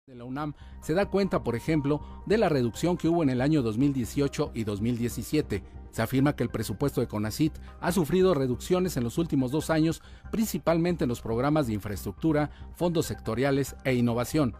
De la UNAM se da cuenta, por ejemplo, de la reducción que hubo en el año 2018 y 2017. Se afirma que el presupuesto de CONACYT ha sufrido reducciones en los últimos 2 años, principalmente en los programas de infraestructura, fondos sectoriales e innovación.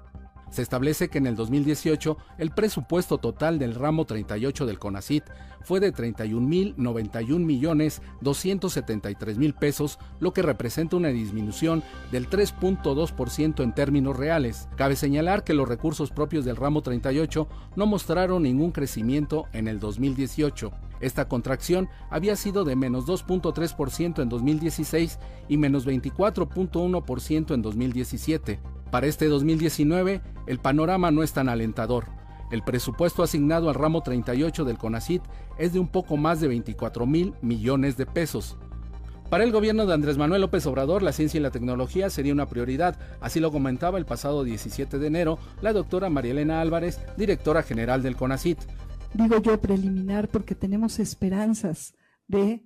Se establece que en el 2018 el presupuesto total del ramo 38 del CONACYT fue de 31.091.273.000 pesos, lo que representa una disminución del 3.2% en términos reales. Cabe señalar que los recursos propios del ramo 38 no mostraron ningún crecimiento en el 2018. Esta contracción había sido de menos 2.3% en 2016 y menos 24.1% en 2017. Para este 2019, el panorama no es tan alentador. El presupuesto asignado al ramo 38 del CONACYT es de un poco más de 24,000 millones de pesos. Para el gobierno de Andrés Manuel López Obrador, la ciencia y la tecnología sería una prioridad, así lo comentaba el pasado 17 de enero la doctora María Elena Álvarez, directora general del CONACYT. Digo yo preliminar porque tenemos esperanzas de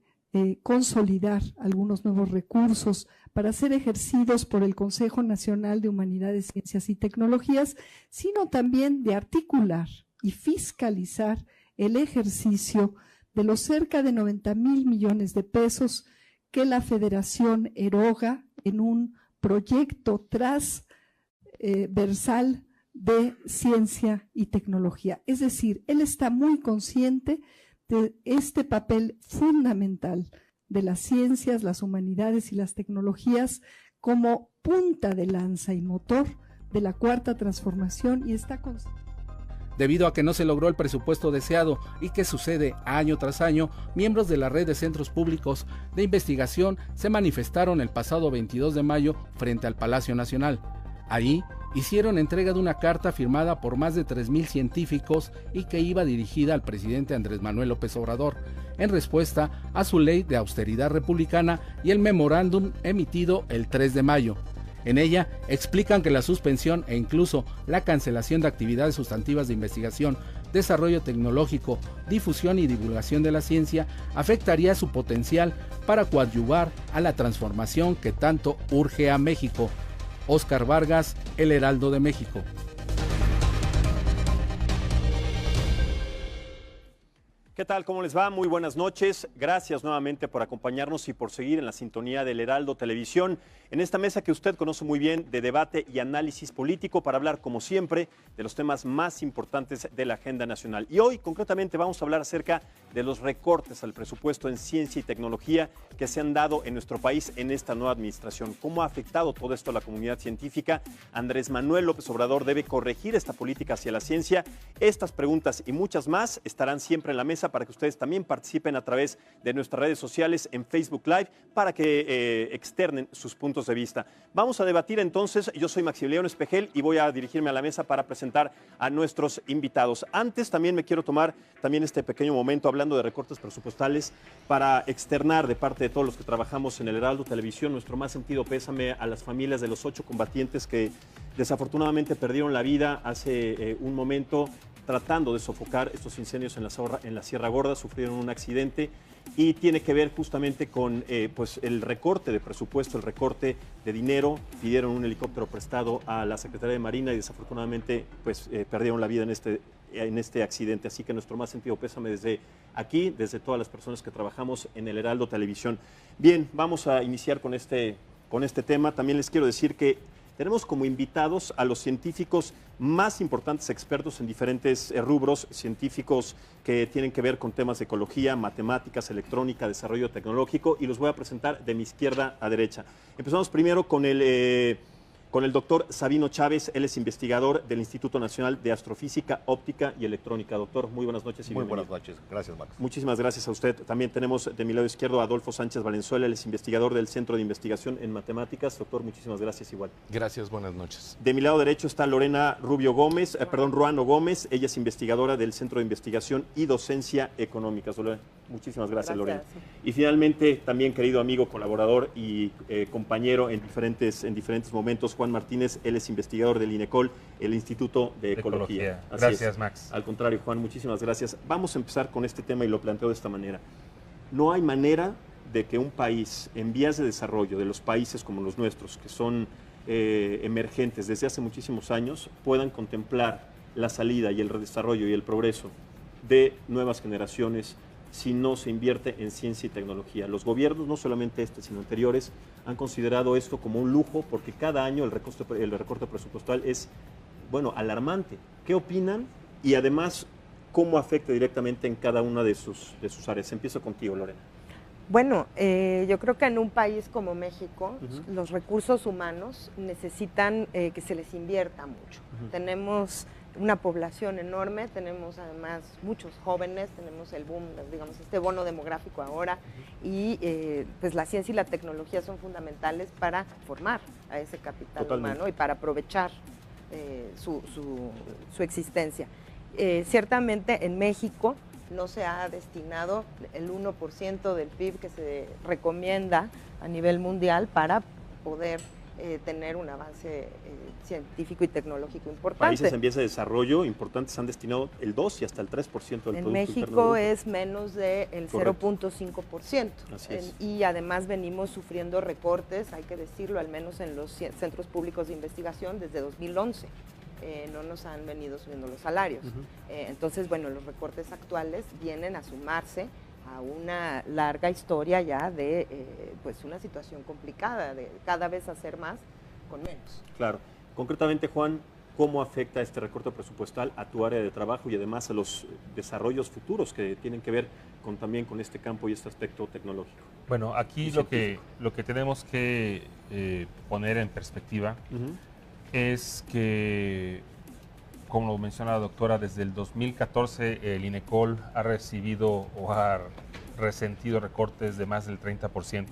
consolidar algunos nuevos recursos para ser ejercidos por el Consejo Nacional de Humanidades, Ciencias y Tecnologías, sino también de articular y fiscalizar el ejercicio de los cerca de 90,000 millones de pesos que la Federación eroga en un proyecto transversal de ciencia y tecnología. Es decir, él está muy consciente de este papel fundamental de las ciencias, las humanidades y las tecnologías como punta de lanza y motor de la cuarta transformación y está Debido a que no se logró el presupuesto deseado y que sucede año tras año, miembros de la red de centros públicos de investigación se manifestaron el pasado 22 de mayo frente al Palacio Nacional. Ahí hicieron entrega de una carta firmada por más de 3,000 científicos y que iba dirigida al presidente Andrés Manuel López Obrador, en respuesta a su ley de austeridad republicana y el memorándum emitido el 3 de mayo. En ella explican que la suspensión e incluso la cancelación de actividades sustantivas de investigación, desarrollo tecnológico, difusión y divulgación de la ciencia afectaría su potencial para coadyuvar a la transformación que tanto urge a México. Óscar Vargas, El Heraldo de México. ¿Qué tal? ¿Cómo les va? Muy buenas noches. Gracias nuevamente por acompañarnos y por seguir en la sintonía del Heraldo Televisión, en esta mesa que usted conoce muy bien de debate y análisis político para hablar, como siempre, de los temas más importantes de la agenda nacional. Y hoy, concretamente, vamos a hablar acerca de los recortes al presupuesto en ciencia y tecnología que se han dado en nuestro país en esta nueva administración. ¿Cómo ha afectado todo esto a la comunidad científica? Andrés Manuel López Obrador debe corregir esta política hacia la ciencia. Estas preguntas y muchas más estarán siempre en la mesa para que ustedes también participen a través de nuestras redes sociales en Facebook Live para que externen sus puntos de vista. Vamos a debatir entonces. Yo soy Maximiliano Espejel y voy a dirigirme a la mesa para presentar a nuestros invitados. Antes también me quiero tomar este pequeño momento hablando de recortes presupuestales para externar de parte de todos los que trabajamos en el Heraldo Televisión nuestro más sentido pésame a las familias de los 8 combatientes que desafortunadamente perdieron la vida hace un momento tratando de sofocar estos incendios en la Sierra Gorda. Sufrieron un accidente y tiene que ver justamente con el recorte de presupuesto, el recorte de dinero. Pidieron un helicóptero prestado a la Secretaría de Marina y desafortunadamente perdieron la vida en este accidente. Así que nuestro más sentido pésame desde aquí, desde todas las personas que trabajamos en el Heraldo Televisión. Bien, vamos a iniciar con este tema. También les quiero decir que tenemos como invitados a los científicos más importantes, expertos en diferentes rubros, científicos que tienen que ver con temas de ecología, matemáticas, electrónica, desarrollo tecnológico, y los voy a presentar de mi izquierda a derecha. Empezamos primero con el doctor Sabino Chávez. Él es investigador del Instituto Nacional de Astrofísica, Óptica y Electrónica. Doctor, muy buenas noches y bienvenido. Muy buenas noches, gracias Max. Muchísimas gracias a usted. También tenemos de mi lado izquierdo a Adolfo Sánchez Valenzuela. Él es investigador del Centro de Investigación en Matemáticas. Doctor, muchísimas gracias igual. Gracias, buenas noches. De mi lado derecho está Lorena Ruano Gómez. Ella es investigadora del Centro de Investigación y Docencia Económica. Muchísimas gracias, Lorena. Y finalmente, también querido amigo, colaborador y compañero en diferentes momentos, Juan Martínez. Él es investigador del INECOL, el Instituto de Ecología. Gracias, Max. Al contrario, Juan, muchísimas gracias. Vamos a empezar con este tema y lo planteo de esta manera. No hay manera de que un país en vías de desarrollo, de los países como los nuestros, que son emergentes desde hace muchísimos años puedan contemplar la salida y el desarrollo y el progreso de nuevas generaciones si no se invierte en ciencia y tecnología. Los gobiernos, no solamente este, sino anteriores, han considerado esto como un lujo porque cada año el recorte presupuestal es, bueno, alarmante. ¿Qué opinan? Y además, ¿cómo afecta directamente en cada una de sus áreas? Empiezo contigo, Lorena. Bueno, yo creo que en un país como México, los recursos humanos necesitan que se les invierta mucho. Tenemos una población enorme, tenemos además muchos jóvenes, tenemos el boom, digamos, este bono demográfico ahora, y pues la ciencia y la tecnología son fundamentales para formar a ese capital humano y para aprovechar su existencia. Ciertamente en México no se ha destinado el 1% del PIB que se recomienda a nivel mundial para poder tener un avance científico y tecnológico importante. Países en vías de desarrollo importantes han destinado el 2 y hasta el 3% del Producto Interno Bruto. En México es menos del 0.5%. Y además venimos sufriendo recortes, hay que decirlo, al menos en los centros públicos de investigación desde 2011. No nos han venido subiendo los salarios. Entonces, bueno, los recortes actuales vienen a sumarse a una larga historia ya de pues una situación complicada, de cada vez hacer más con menos. Claro. Concretamente, Juan, ¿cómo afecta este recorte presupuestal a tu área de trabajo y además a los desarrollos futuros que tienen que ver también con este campo y este aspecto tecnológico? Bueno, aquí lo que tenemos que poner en perspectiva es que, como lo menciona la doctora, desde el 2014 el INECOL ha recibido o ha resentido recortes de más del 30%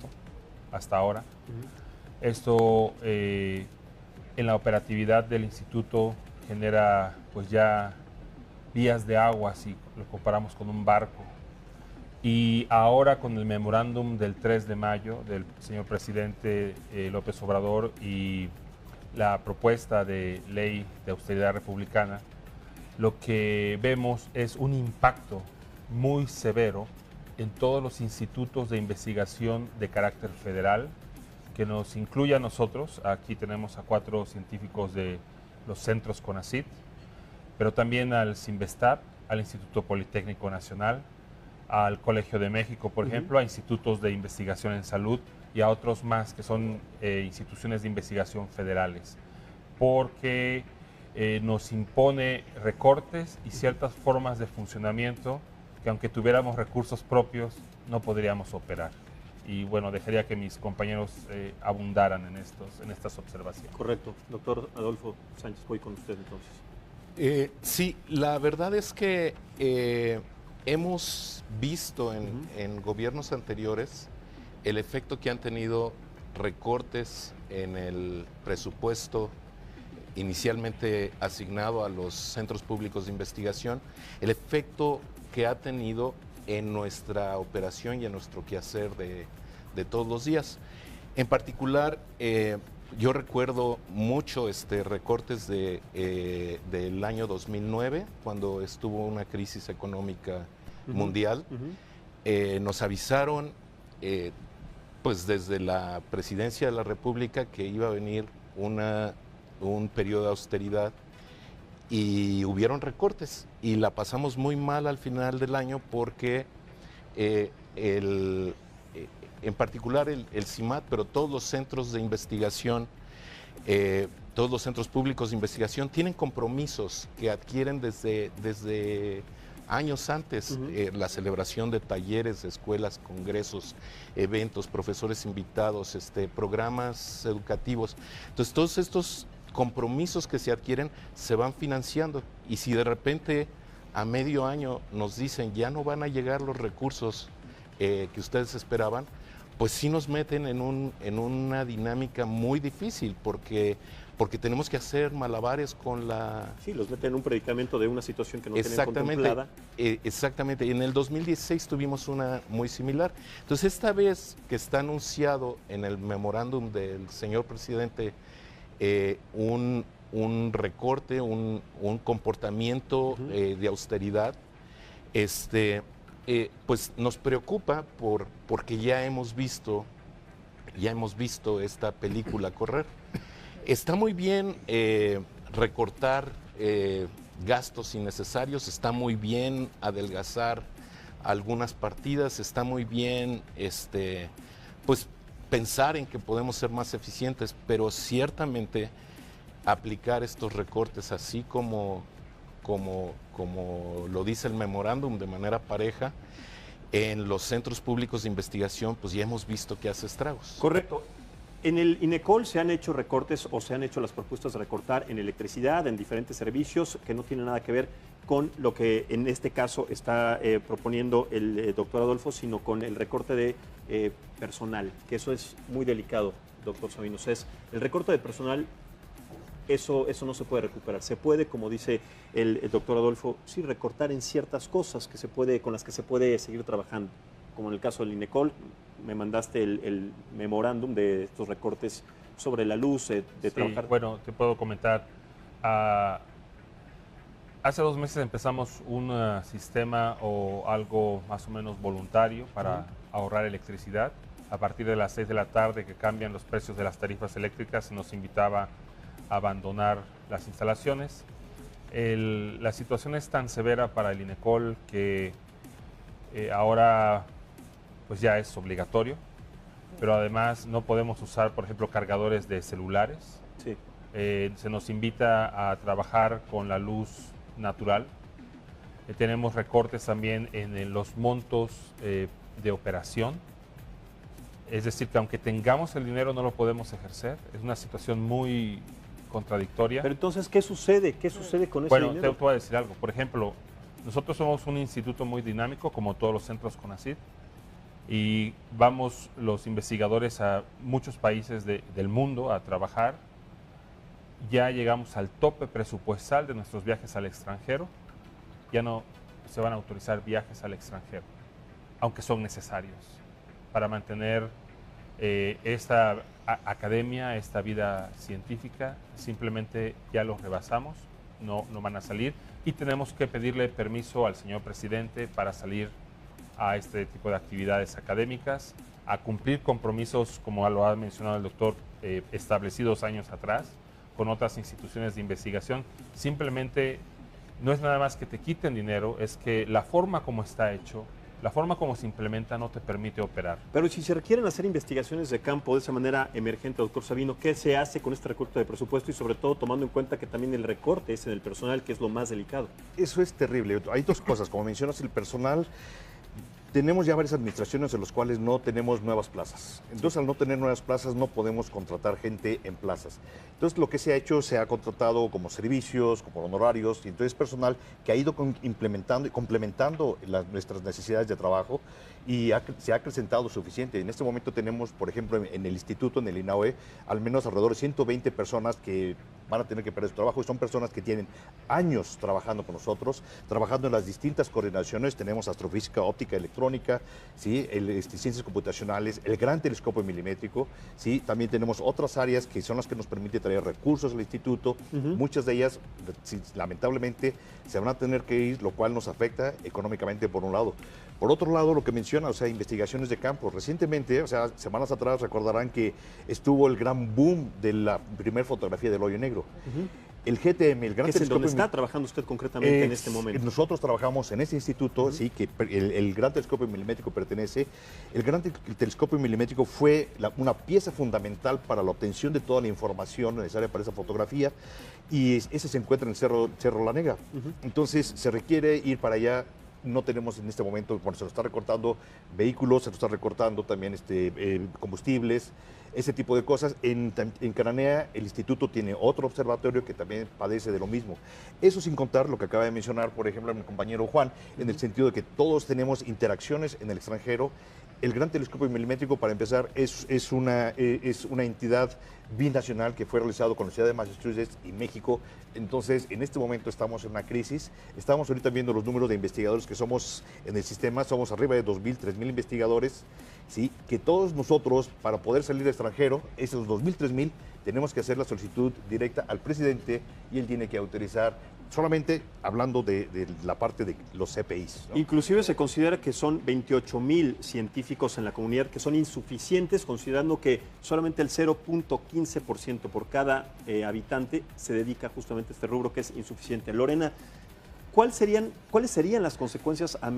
hasta ahora. Esto en la operatividad del instituto genera pues ya vías de agua si lo comparamos con un barco. Y ahora con el memorándum del 3 de mayo del señor presidente López Obrador y la propuesta de ley de austeridad republicana, lo que vemos es un impacto muy severo en todos los institutos de investigación de carácter federal, que nos incluye a nosotros. Aquí tenemos a 4 científicos de los centros CONACYT, pero también al CINVESTAP, al Instituto Politécnico Nacional, al Colegio de México, por ejemplo, a institutos de investigación en salud y a otros más que son instituciones de investigación federales, porque nos impone recortes y ciertas formas de funcionamiento que, aunque tuviéramos recursos propios, no podríamos operar. Y bueno, dejaría que mis compañeros abundaran en estas observaciones. Correcto. Doctor Adolfo Sánchez, voy con usted entonces. Sí, la verdad es que hemos visto en gobiernos anteriores el efecto que han tenido recortes en el presupuesto inicialmente asignado a los centros públicos de investigación, el efecto que ha tenido en nuestra operación y en nuestro quehacer de todos los días. En particular, yo recuerdo mucho recortes del año 2009, cuando estuvo una crisis económica mundial. Nos avisaron pues desde la presidencia de la República que iba a venir un periodo de austeridad y hubieron recortes y la pasamos muy mal al final del año porque en particular el CIMAT, pero todos los centros de investigación, todos los centros públicos de investigación tienen compromisos que adquieren desde años antes, la celebración de talleres, escuelas, congresos, eventos, profesores invitados, programas educativos. Entonces, todos estos compromisos que se adquieren se van financiando y si de repente a medio año nos dicen ya no van a llegar los recursos que ustedes esperaban, pues sí nos meten en una dinámica muy difícil porque tenemos que hacer malabares con la... Sí, los meten en un predicamento de una situación que no tenían contemplada. Exactamente, y en el 2016 tuvimos una muy similar. Entonces, esta vez que está anunciado en el memorándum del señor presidente un recorte, un comportamiento de austeridad, pues nos preocupa porque ya hemos visto esta película correr. Está muy bien recortar gastos innecesarios, está muy bien adelgazar algunas partidas, está muy bien pues pensar en que podemos ser más eficientes, pero ciertamente aplicar estos recortes así como lo dice el memorándum, de manera pareja, en los centros públicos de investigación, pues ya hemos visto que hace estragos. Correcto. En el INECOL se han hecho recortes o se han hecho las propuestas de recortar en electricidad, en diferentes servicios, que no tienen nada que ver con lo que en este caso está proponiendo el doctor Adolfo, sino con el recorte de personal, que eso es muy delicado, doctor Sabino. Es el recorte de personal, eso no se puede recuperar. Se puede, como dice el doctor Adolfo, sí recortar en ciertas cosas que se puede, con las que se puede seguir trabajando, como en el caso del INECOL. Me mandaste el memorándum de estos recortes sobre la luz, de trabajar. Bueno, te puedo comentar. Hace 2 meses empezamos un sistema o algo más o menos voluntario para ahorrar electricidad. A partir de las 6 de la tarde, que cambian los precios de las tarifas eléctricas, se nos invitaba a abandonar las instalaciones. La situación es tan severa para el INECOL que ahora pues ya es obligatorio, pero además no podemos usar, por ejemplo, cargadores de celulares. Sí. Se nos invita a trabajar con la luz natural. Tenemos recortes también en los montos de operación. Es decir, que aunque tengamos el dinero no lo podemos ejercer. Es una situación muy contradictoria. Pero entonces, ¿qué sucede? ¿Qué sucede con ese dinero? dinero? Te voy a decir algo. Por ejemplo, nosotros somos un instituto muy dinámico, como todos los centros CONACYT, y vamos los investigadores a muchos países del mundo a trabajar. Ya llegamos al tope presupuestal de nuestros viajes al extranjero. Ya no se van a autorizar viajes al extranjero, aunque son necesarios para mantener esta academia, esta vida científica. Simplemente ya los rebasamos, no van a salir, y tenemos que pedirle permiso al señor presidente para salir a este tipo de actividades académicas, a cumplir compromisos, como lo ha mencionado el doctor, establecidos años atrás con otras instituciones de investigación. Simplemente no es nada más que te quiten dinero, es que la forma como está hecho, la forma como se implementa no te permite operar. Pero si se requieren hacer investigaciones de campo de esa manera emergente, doctor Sabino, ¿qué se hace con este recorte de presupuesto y sobre todo tomando en cuenta que también el recorte es en el personal, que es lo más delicado? Eso es terrible. Hay dos cosas, como mencionas, el personal. Tenemos ya varias administraciones en las cuales no tenemos nuevas plazas. Entonces, al no tener nuevas plazas, no podemos contratar gente en plazas. Entonces, lo que se ha hecho, se ha contratado como servicios, como honorarios, y entonces personal que ha ido implementando y complementando nuestras necesidades de trabajo, y se ha acrecentado suficiente. En este momento tenemos, por ejemplo, en el instituto, en el INAOE, al menos alrededor de 120 personas que van a tener que perder su trabajo, y son personas que tienen años trabajando con nosotros, trabajando en las distintas coordinaciones. Tenemos astrofísica, óptica, electrónica, ¿sí? Ciencias computacionales, el gran telescopio milimétrico, ¿sí? También tenemos otras áreas que son las que nos permiten traer recursos al instituto. Muchas de ellas, lamentablemente, se van a tener que ir, lo cual nos afecta económicamente por un lado. Por otro lado, lo que menciona, o sea, investigaciones de campo. Recientemente, o sea, semanas atrás, recordarán que estuvo el gran boom de la primera fotografía del hoyo negro. El GTM, el gran telescopio. ¿Es en donde está trabajando usted concretamente en este momento? Nosotros trabajamos en ese instituto, sí, que el gran telescopio milimétrico pertenece. El gran telescopio milimétrico fue una pieza fundamental para la obtención de toda la información necesaria para esa fotografía, y ese se encuentra en el Cerro La Negra. Entonces, se requiere ir para allá. No tenemos en este momento, bueno, se nos está recortando vehículos, se nos está recortando también combustibles, ese tipo de cosas. En Cananea el instituto tiene otro observatorio que también padece de lo mismo. Eso sin contar lo que acaba de mencionar, por ejemplo, mi compañero Juan, en el sentido de que todos tenemos interacciones en el extranjero. El gran telescopio milimétrico, para empezar, es una entidad binacional que fue realizado con la Ciudad de Massachusetts y México. Entonces, en este momento estamos en una crisis. Estamos ahorita viendo los números de investigadores que somos en el sistema. Somos arriba de 2.000, 3.000 investigadores, ¿sí? Que todos nosotros, para poder salir al extranjero, esos 2.000, 3.000, tenemos que hacer la solicitud directa al presidente, y él tiene que autorizar, solamente hablando de la parte de los CPIs, ¿no? Inclusive se considera que son 28,000 científicos en la comunidad, que son insuficientes, considerando que solamente el 0.15 15% por cada habitante se dedica justamente a este rubro que es insuficiente. Lorena, ¿cuáles serían las consecuencias a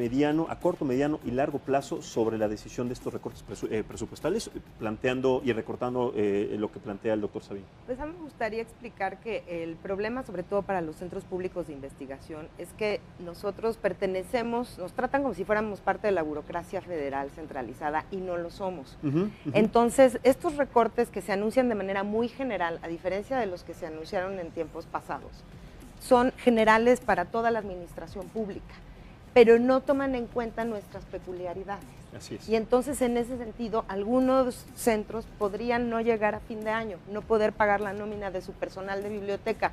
corto, mediano y largo plazo sobre la decisión de estos recortes presupuestales, planteando y recortando lo que plantea el doctor Sabin? Pues a mí me gustaría explicar que el problema, sobre todo para los centros públicos de investigación, es que nosotros nos tratan como si fuéramos parte de la burocracia federal centralizada y no lo somos. Entonces, estos recortes que se anuncian de manera muy general, a diferencia de los que se anunciaron en tiempos pasados, son generales para toda la administración pública, pero no toman en cuenta nuestras peculiaridades. Así es. Y entonces, en ese sentido, algunos centros podrían no llegar a fin de año, no poder pagar la nómina de su personal de biblioteca,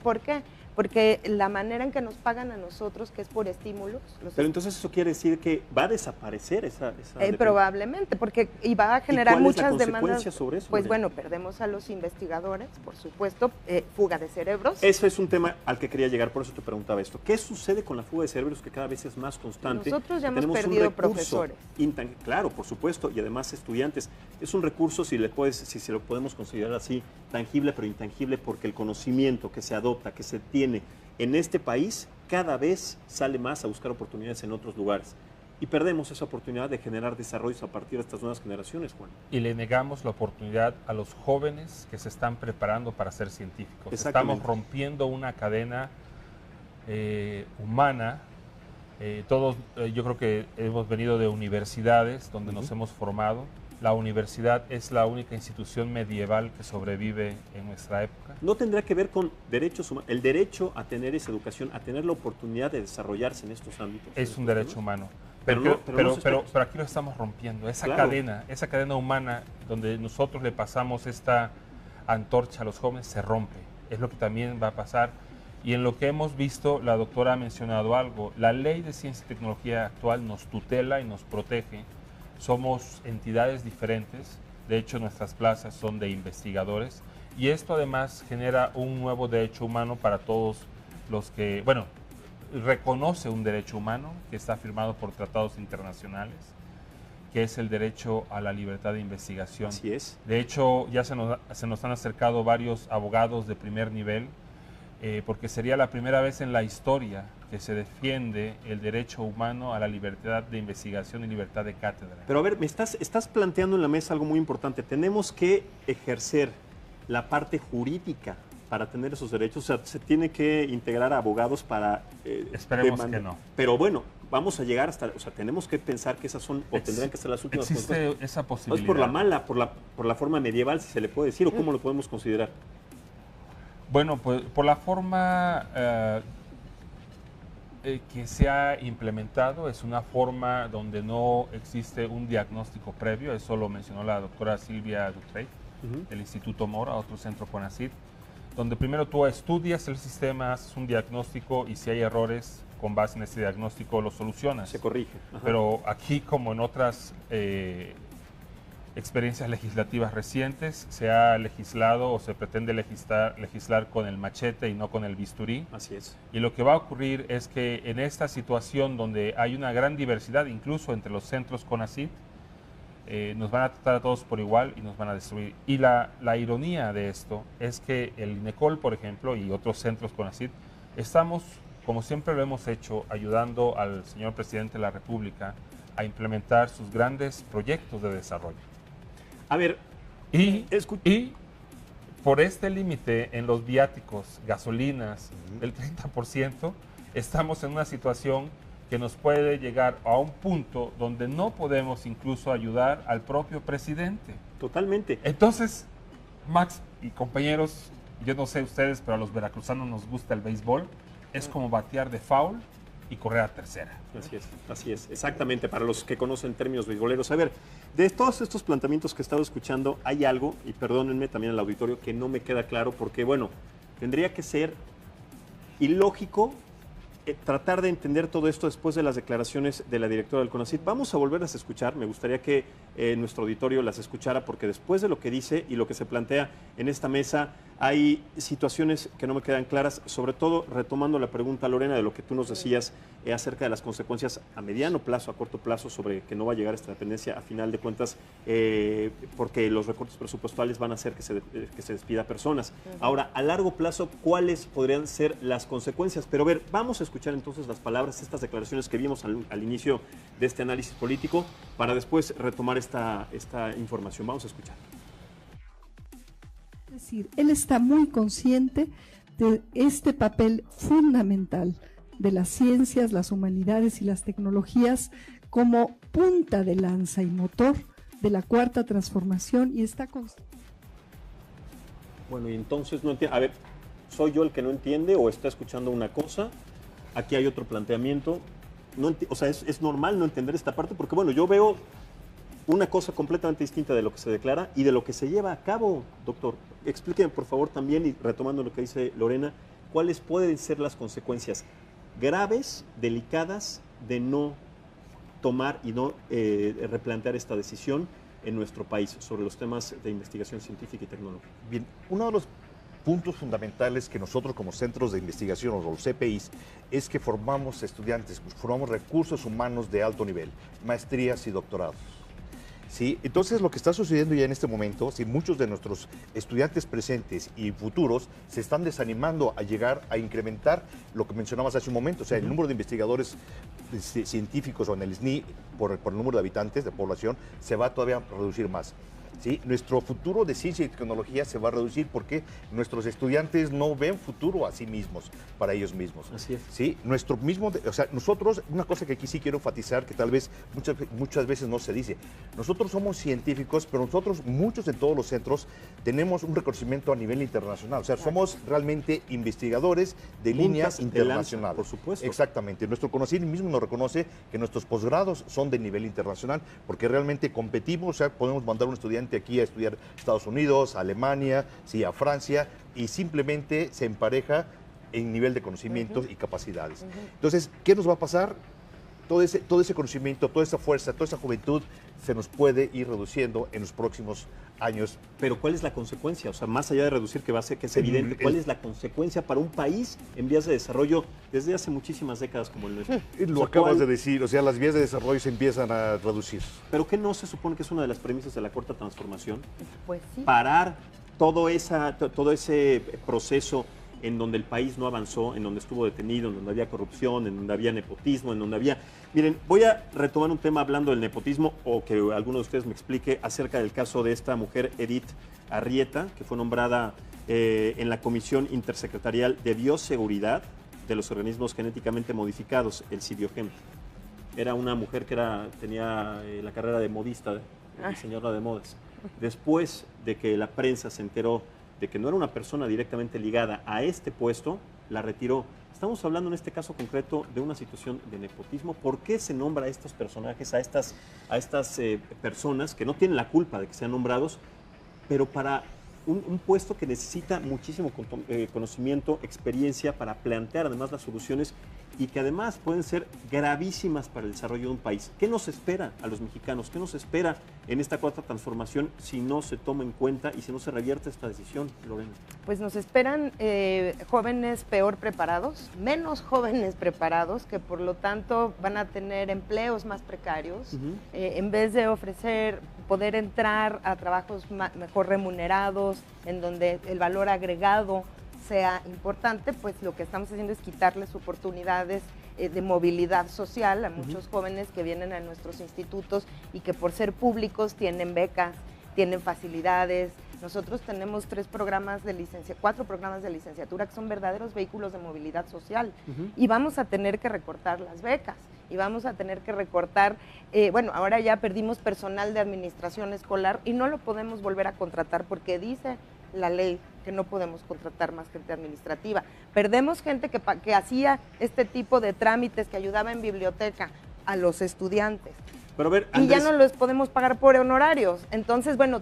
¿por qué? Porque la manera en que nos pagan a nosotros, que es por estímulos. Pero entonces eso quiere decir que va a desaparecer esa probablemente, porque va a generar muchas demandas. Sobre eso, pues bueno, perdemos a los investigadores, por supuesto, fuga de cerebros. Eso es un tema al que quería llegar, por eso te preguntaba esto. ¿Qué sucede con la fuga de cerebros que cada vez es más constante? Nosotros ya hemos perdido profesores. Claro, por supuesto, y además estudiantes. Es un recurso, si se lo podemos considerar así, tangible pero intangible, porque el conocimiento que se adopta, que se tiene en este país, cada vez sale más a buscar oportunidades en otros lugares. Y perdemos esa oportunidad de generar desarrollos a partir de estas nuevas generaciones, Juan. Y le negamos la oportunidad a los jóvenes que se están preparando para ser científicos. Estamos rompiendo una cadena humana. Yo creo que hemos venido de universidades donde nos hemos formado. La universidad es la única institución medieval que sobrevive en nuestra época. ¿No tendrá que ver con derechos humanos? El derecho a tener esa educación, a tener la oportunidad de desarrollarse en estos ámbitos. Es un derecho humano. Pero aquí lo estamos rompiendo. Esa cadena humana donde nosotros le pasamos esta antorcha a los jóvenes se rompe. Es lo que también va a pasar. Y en lo que hemos visto, la doctora ha mencionado algo. La ley de ciencia y tecnología actual nos tutela y nos protege. Somos entidades diferentes, de hecho nuestras plazas son de investigadores y esto además genera un nuevo derecho humano para todos los que, reconoce un derecho humano que está firmado por tratados internacionales, que es el derecho a la libertad de investigación. Así es. De hecho, ya se nos han acercado varios abogados de primer nivel, porque sería la primera vez en la historia que se defiende el derecho humano a la libertad de investigación y libertad de cátedra. Pero a ver, estás planteando en la mesa algo muy importante. Tenemos que ejercer la parte jurídica para tener esos derechos. O sea, se tiene que integrar a abogados para... Esperemos que no. Pero bueno, vamos a llegar hasta... O sea, tenemos que pensar que esas son o tendrán que ser las últimas consecuencias. Existe esa posibilidad. ¿No es por la mala, por la forma medieval, si se le puede decir, o cómo lo podemos considerar? Bueno, pues por la forma que se ha implementado, es una forma donde no existe un diagnóstico previo, eso lo mencionó la doctora Silvia Dutrey, del Instituto Mora, otro centro CONACYT, donde primero tú estudias el sistema, haces un diagnóstico y si hay errores, con base en ese diagnóstico lo solucionas. Se corrige. Ajá. Pero aquí, como en otras experiencias legislativas recientes, se ha legislado o se pretende legislar con el machete y no con el bisturí. Así es. Y lo que va a ocurrir es que en esta situación donde hay una gran diversidad, incluso entre los centros CONACYT, nos van a tratar a todos por igual y nos van a destruir. Y la ironía de esto es que el INECOL, por ejemplo, y otros centros CONACYT, estamos, como siempre lo hemos hecho, ayudando al señor presidente de la República a implementar sus grandes proyectos de desarrollo. A ver, y por este límite en los viáticos, gasolinas, del 30%, estamos en una situación que nos puede llegar a un punto donde no podemos incluso ayudar al propio presidente. Totalmente. Entonces, Max y compañeros, yo no sé ustedes, pero a los veracruzanos nos gusta el béisbol, es como batear de foul y correr a tercera. Así es, exactamente, para los que conocen términos beisboleros. A ver, de todos estos planteamientos que he estado escuchando, hay algo, y perdónenme también al auditorio, que no me queda claro, porque bueno, tendría que ser ilógico tratar de entender todo esto después de las declaraciones de la directora del CONACYT. Vamos a volverlas a escuchar, me gustaría que nuestro auditorio las escuchara, porque después de lo que dice y lo que se plantea en esta mesa, hay situaciones que no me quedan claras, sobre todo retomando la pregunta, Lorena, de lo que tú nos decías acerca de las consecuencias a mediano plazo, a corto plazo, sobre que no va a llegar esta dependencia a final de cuentas, porque los recortes presupuestales van a hacer que se despida personas. Ahora, a largo plazo, ¿cuáles podrían ser las consecuencias? Pero a ver, vamos a escuchar entonces las palabras, estas declaraciones que vimos al inicio de este análisis político, para después retomar esta información. Vamos a escuchar. Es decir, él está muy consciente de este papel fundamental de las ciencias, las humanidades y las tecnologías como punta de lanza y motor de la cuarta transformación y está consciente. Bueno, y entonces no entiendo. A ver, ¿soy yo el que no entiende o está escuchando una cosa? Aquí hay otro planteamiento. O sea, es normal no entender esta parte porque, bueno, yo veo una cosa completamente distinta de lo que se declara y de lo que se lleva a cabo, doctor. Explíqueme, por favor, también, y retomando lo que dice Lorena, cuáles pueden ser las consecuencias graves, delicadas, de no tomar y no replantear esta decisión en nuestro país sobre los temas de investigación científica y tecnológica. Bien, uno de los puntos fundamentales que nosotros como centros de investigación o los CPIs es que formamos estudiantes, formamos recursos humanos de alto nivel, maestrías y doctorados. ¿Sí? Entonces lo que está sucediendo ya en este momento, si muchos de nuestros estudiantes presentes y futuros se están desanimando a llegar a incrementar lo que mencionabas hace un momento, o sea, el número de investigadores científicos o en el SNI por el número de habitantes, de población, se va todavía a reducir más. ¿Sí? Nuestro futuro de ciencia y tecnología se va a reducir porque nuestros estudiantes no ven futuro a sí mismos, para ellos mismos. Así es. ¿Sí? Nuestro mismo, o sea, nosotros, una cosa que aquí sí quiero enfatizar, que tal vez muchas veces no se dice, nosotros somos científicos, pero nosotros, muchos en todos los centros, tenemos un reconocimiento a nivel internacional, o sea, somos realmente investigadores de líneas internacionales. Por supuesto. Exactamente. Nuestro conocimiento mismo nos reconoce que nuestros posgrados son de nivel internacional, porque realmente competimos, o sea, podemos mandar un estudiante aquí a estudiar a Estados Unidos, a Alemania, sí, a Francia, y simplemente se empareja en nivel de conocimientos y capacidades. Entonces, ¿qué nos va a pasar? Todo ese conocimiento, toda esa fuerza, toda esa juventud se nos puede ir reduciendo en los próximos años. Pero ¿cuál es la consecuencia? O sea, más allá de reducir, que es evidente, ¿cuál es la consecuencia para un país en vías de desarrollo desde hace muchísimas décadas como el nuestro? Lo acabas de decir, o sea, las vías de desarrollo se empiezan a reducir. ¿Pero qué no se supone que es una de las premisas de la cuarta transformación? Pues sí. Parar todo ese proceso en donde el país no avanzó, en donde estuvo detenido, en donde había corrupción, en donde había nepotismo, en donde había... Miren, voy a retomar un tema hablando del nepotismo, o que alguno de ustedes me explique acerca del caso de esta mujer, Edith Arrieta, que fue nombrada en la Comisión Intersecretarial de Bioseguridad de los Organismos Genéticamente Modificados, el CIBIOGEM. Era una mujer que tenía la carrera de modista, diseñadora de modas. Después de que la prensa se enteró de que no era una persona directamente ligada a este puesto, la retiró. Estamos hablando en este caso concreto de una situación de nepotismo. ¿Por qué se nombra a estos personajes, a estas personas que no tienen la culpa de que sean nombrados, pero para un puesto que necesita muchísimo conocimiento, experiencia para plantear además las soluciones y que además pueden ser gravísimas para el desarrollo de un país? ¿Qué nos espera a los mexicanos? ¿Qué nos espera en esta cuarta transformación si no se toma en cuenta y si no se revierte esta decisión, Lorena? Pues nos esperan jóvenes peor preparados, menos jóvenes preparados, que por lo tanto van a tener empleos más precarios, en vez de poder entrar a trabajos mejor remunerados, en donde el valor agregado sea importante, pues lo que estamos haciendo es quitarles oportunidades de movilidad social a muchos jóvenes que vienen a nuestros institutos y que por ser públicos tienen becas, tienen facilidades. Nosotros tenemos 4 programas de licenciatura que son verdaderos vehículos de movilidad social y vamos a tener que recortar las becas y vamos a tener que recortar, bueno, ahora ya perdimos personal de administración escolar y no lo podemos volver a contratar porque dice la ley que no podemos contratar más gente administrativa. Perdemos gente que hacía este tipo de trámites, que ayudaba en biblioteca a los estudiantes. Pero a ver, Andrés, y ya no los podemos pagar por honorarios. Entonces, bueno,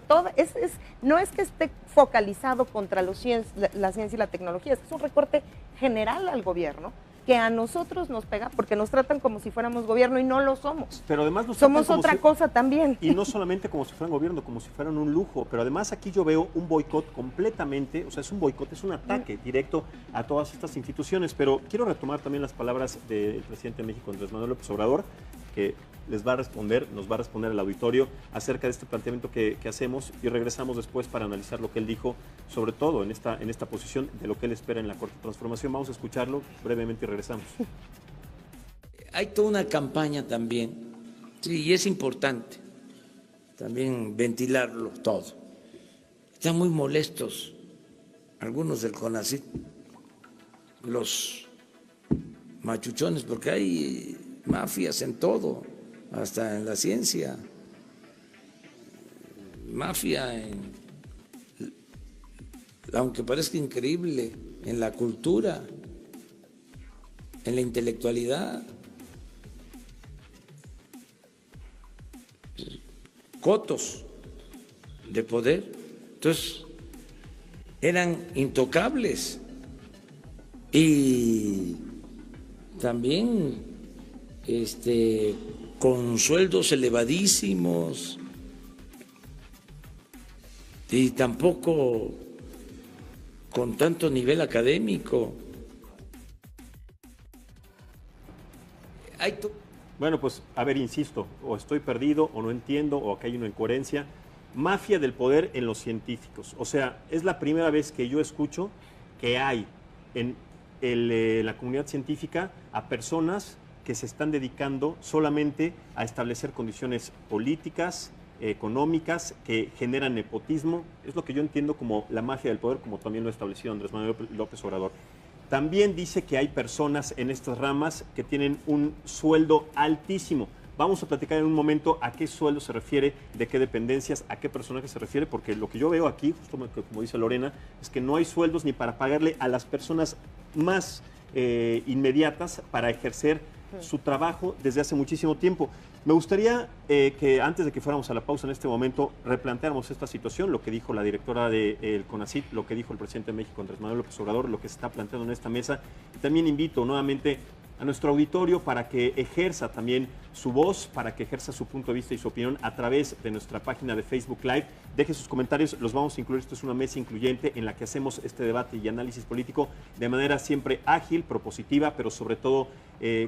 no es que esté focalizado contra la ciencia y la tecnología, es un recorte general al gobierno que a nosotros nos pega porque nos tratan como si fuéramos gobierno y no lo somos. Pero además nos somos otra cosa también. Y no solamente como si fueran gobierno, como si fueran un lujo, pero además aquí yo veo un boicot completamente, o sea, es un boicot, es un ataque directo a todas estas instituciones. Pero quiero retomar también las palabras del presidente de México, Andrés Manuel López Obrador, que nos va a responder al auditorio acerca de este planteamiento que hacemos, y regresamos después para analizar lo que él dijo, sobre todo en esta posición de lo que él espera en la Cuarta Transformación. Vamos a escucharlo brevemente y regresamos. Hay toda una campaña también, sí, y es importante también ventilarlo todo. Están muy molestos algunos del CONACYT, los machuchones, porque hay mafias en todo, hasta en la ciencia, mafia aunque parezca increíble, en la cultura, en la intelectualidad, cotos de poder. Entonces, eran intocables y también con sueldos elevadísimos, y tampoco con tanto nivel académico. Bueno, pues, a ver, insisto, o estoy perdido, o no entiendo, o acá hay una incoherencia. Mafia del poder en los científicos. O sea, es la primera vez que yo escucho que hay en la comunidad científica a personas que se están dedicando solamente a establecer condiciones políticas, económicas, que generan nepotismo. Es lo que yo entiendo como la mafia del poder, como también lo ha establecido Andrés Manuel López Obrador. También dice que hay personas en estas ramas que tienen un sueldo altísimo. Vamos a platicar en un momento a qué sueldo se refiere, de qué dependencias, a qué personaje se refiere, porque lo que yo veo aquí, justo como dice Lorena, es que no hay sueldos ni para pagarle a las personas más inmediatas para ejercer su trabajo desde hace muchísimo tiempo. Me gustaría que antes de que fuéramos a la pausa en este momento replanteáramos esta situación, lo que dijo la directora del CONACYT, lo que dijo el presidente de México, Andrés Manuel López Obrador, lo que se está planteando en esta mesa. Y también invito nuevamente a nuestro auditorio para que ejerza también su voz, para que ejerza su punto de vista y su opinión a través de nuestra página de Facebook Live. Deje sus comentarios, los vamos a incluir. Esto es una mesa incluyente en la que hacemos este debate y análisis político de manera siempre ágil, propositiva, pero sobre todo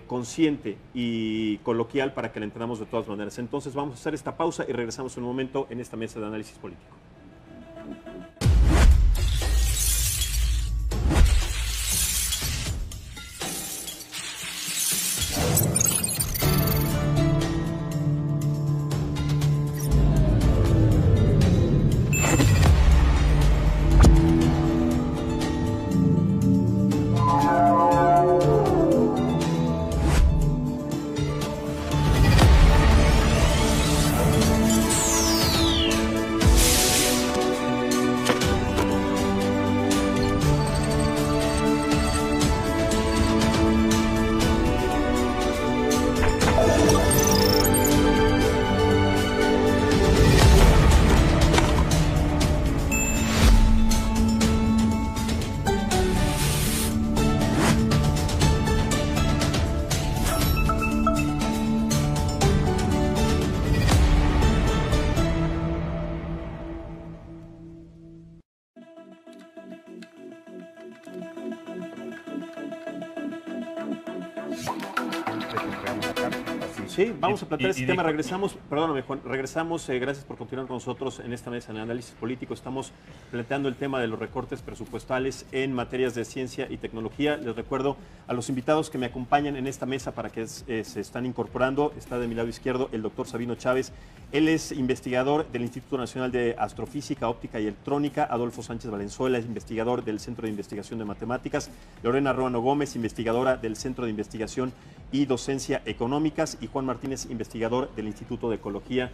consciente y coloquial, para que la entendamos de todas maneras. Entonces vamos a hacer esta pausa y regresamos en un momento en esta mesa de análisis político. Sí, vamos a plantear este tema. Regresamos, perdóname Juan, regresamos, gracias por continuar con nosotros en esta mesa de análisis político. Estamos planteando el tema de los recortes presupuestales en materias de ciencia y tecnología. Les recuerdo a los invitados que me acompañan en esta mesa para que se están incorporando. Está de mi lado izquierdo el doctor Sabino Chávez. Él es investigador del Instituto Nacional de Astrofísica, Óptica y Electrónica. Adolfo Sánchez Valenzuela es investigador del Centro de Investigación de Matemáticas. Lorena Ruano Gómez, investigadora del Centro de Investigación y Docencia Económicas. Y Juan Martínez, investigador del Instituto de Ecología,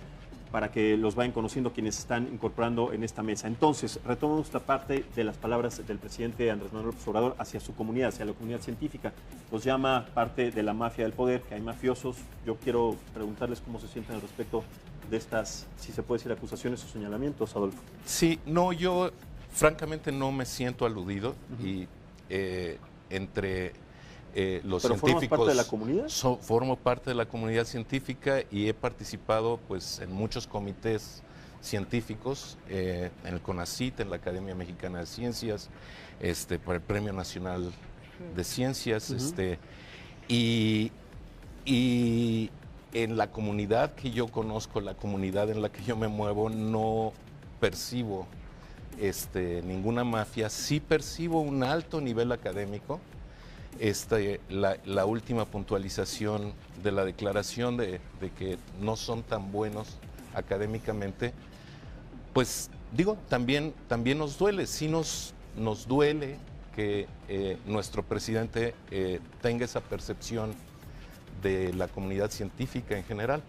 para que los vayan conociendo quienes están incorporando en esta mesa. Entonces, retomamos esta parte de las palabras del presidente Andrés Manuel López Obrador hacia su comunidad, hacia la comunidad científica. Los llama parte de la mafia del poder, que hay mafiosos. Yo quiero preguntarles cómo se sienten al respecto de estas, si se puede decir, acusaciones o señalamientos, Adolfo. Sí, no, yo francamente no me siento aludido y entre los ¿Pero científicos. formas parte de la comunidad? Formo parte de la comunidad científica y he participado pues en muchos comités científicos, en el CONACYT, en la Academia Mexicana de Ciencias, por el Premio Nacional de Ciencias, y en la comunidad que yo conozco, la comunidad en la que yo me muevo, no percibo ninguna mafia. Sí percibo un alto nivel académico. La última puntualización de la declaración de que no son tan buenos académicamente, pues digo, también nos duele, sí nos duele que nuestro presidente tenga esa percepción de la comunidad científica en general.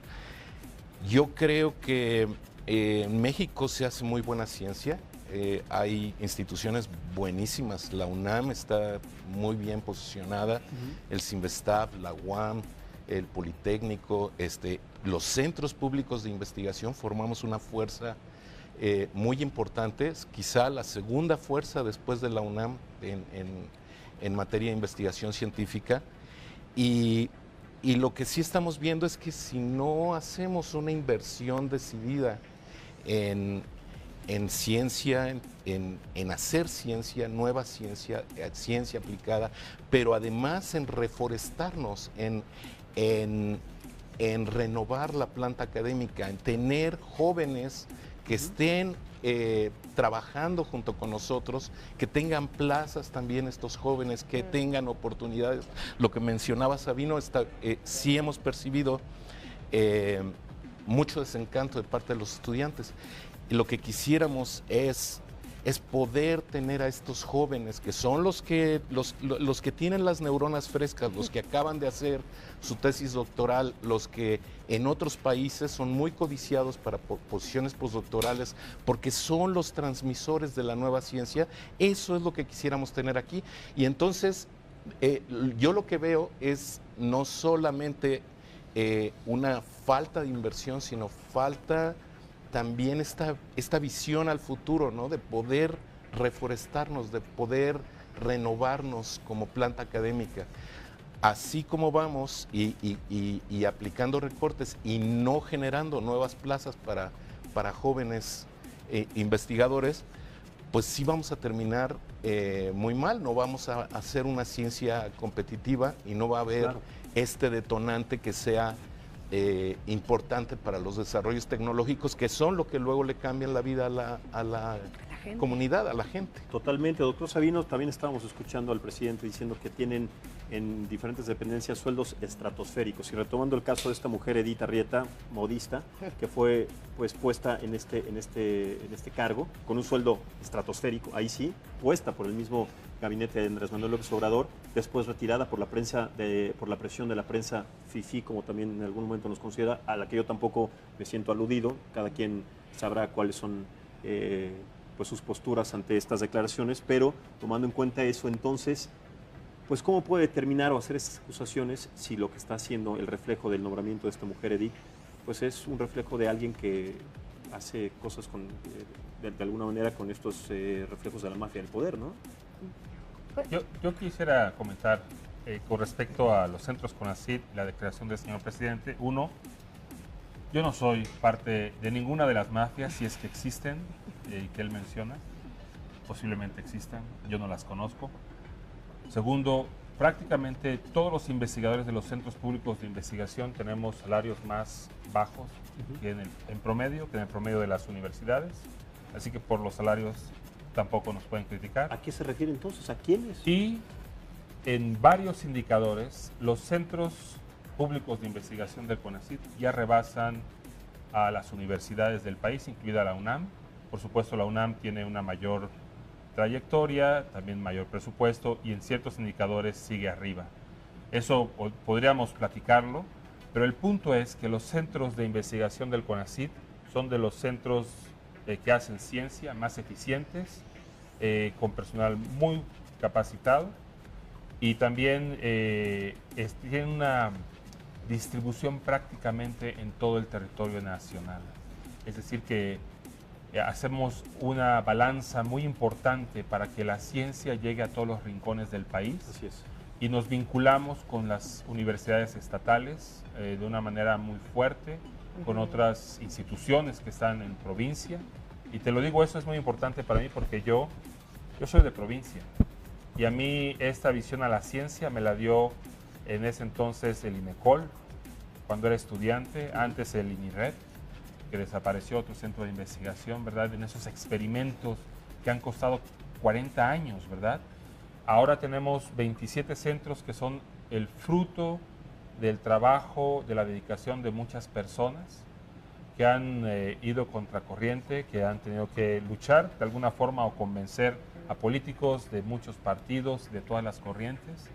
Yo creo que en México se hace muy buena ciencia, hay instituciones buenísimas, la UNAM está muy bien posicionada, el CINVESTAB, la UAM, el Politécnico, los centros públicos de investigación, formamos una fuerza muy importante, quizá la segunda fuerza después de la UNAM en materia de investigación científica, y lo que sí estamos viendo es que si no hacemos una inversión decidida en ciencia, en hacer ciencia, nueva ciencia, ciencia aplicada, pero además en reforestarnos, en renovar la planta académica, en tener jóvenes que estén trabajando junto con nosotros, que tengan plazas también estos jóvenes, que tengan oportunidades. Lo que mencionaba Sabino, sí hemos percibido mucho desencanto de parte de los estudiantes. Y lo que quisiéramos es poder tener a estos jóvenes que son los que tienen las neuronas frescas, los que acaban de hacer su tesis doctoral, los que en otros países son muy codiciados para posiciones postdoctorales porque son los transmisores de la nueva ciencia. Eso es lo que quisiéramos tener aquí. Y entonces yo lo que veo es no solamente una falta de inversión, sino falta también esta visión al futuro, ¿no? De poder reforestarnos, de poder renovarnos como planta académica. Así como vamos y aplicando recortes y no generando nuevas plazas para jóvenes investigadores, pues sí vamos a terminar muy mal, no vamos a hacer una ciencia competitiva y no va a haber este detonante que sea importante para los desarrollos tecnológicos, que son lo que luego le cambian la vida a la comunidad, a la gente. Totalmente. Doctor Sabino, también estábamos escuchando al presidente diciendo que tienen en diferentes dependencias sueldos estratosféricos. Y retomando el caso de esta mujer, Edith Arrieta, modista, que fue pues puesta en este cargo con un sueldo estratosférico, ahí sí, puesta por el mismo gabinete de Andrés Manuel López Obrador, después retirada por la prensa, por la presión de la prensa fifí, como también en algún momento nos considera, a la que yo tampoco me siento aludido. Cada quien sabrá cuáles son pues sus posturas ante estas declaraciones, pero tomando en cuenta eso, entonces, pues ¿cómo puede determinar o hacer esas acusaciones si lo que está haciendo el reflejo del nombramiento de esta mujer, Edith, pues es un reflejo de alguien que hace cosas de alguna manera con estos reflejos de la mafia del poder, ¿no? Yo quisiera comentar con respecto a los centros CONACYT, la declaración del señor presidente. Uno, yo no soy parte de ninguna de las mafias, si es que existen, que él menciona, posiblemente existan, yo no las conozco. Segundo, prácticamente todos los investigadores de los centros públicos de investigación tenemos salarios más bajos que en el promedio de las universidades, así que por los salarios tampoco nos pueden criticar. ¿A qué se refiere entonces? ¿A quiénes? Y en varios indicadores, los centros públicos de investigación del CONACYT ya rebasan a las universidades del país, incluida la UNAM. Por supuesto, la UNAM tiene una mayor trayectoria, también mayor presupuesto, y en ciertos indicadores sigue arriba. Eso podríamos platicarlo, pero el punto es que los centros de investigación del CONACYT son de los centros que hacen ciencia más eficientes, con personal muy capacitado, y también tienen una distribución prácticamente en todo el territorio nacional. Es decir que hacemos una balanza muy importante para que la ciencia llegue a todos los rincones del país. Así es. y nos vinculamos con las universidades estatales de una manera muy fuerte, con otras instituciones que están en provincia. Y te lo digo, eso es muy importante para mí porque yo soy de provincia y a mí esta visión a la ciencia me la dio en ese entonces el INECOL, cuando era estudiante, antes el INIRED, que desapareció, otro centro de investigación, ¿verdad? En esos experimentos que han costado 40 años, ¿verdad? Ahora tenemos 27 centros que son el fruto del trabajo, de la dedicación de muchas personas que han ido contracorriente, que han tenido que luchar de alguna forma o convencer a políticos de muchos partidos, de todas las corrientes.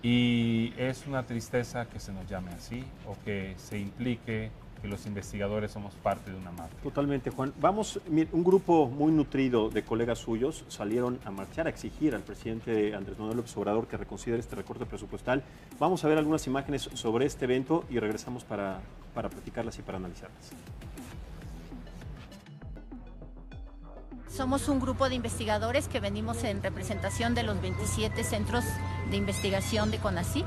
Y es una tristeza que se nos llame así o que se implique que los investigadores somos parte de una mafia. Totalmente, Juan. Un grupo muy nutrido de colegas suyos salieron a marchar, a exigir al presidente Andrés Manuel López Obrador que reconsidere este recorte presupuestal. Vamos a ver algunas imágenes sobre este evento y regresamos para platicarlas y para analizarlas. Somos un grupo de investigadores que venimos en representación de los 27 centros de investigación de CONACYT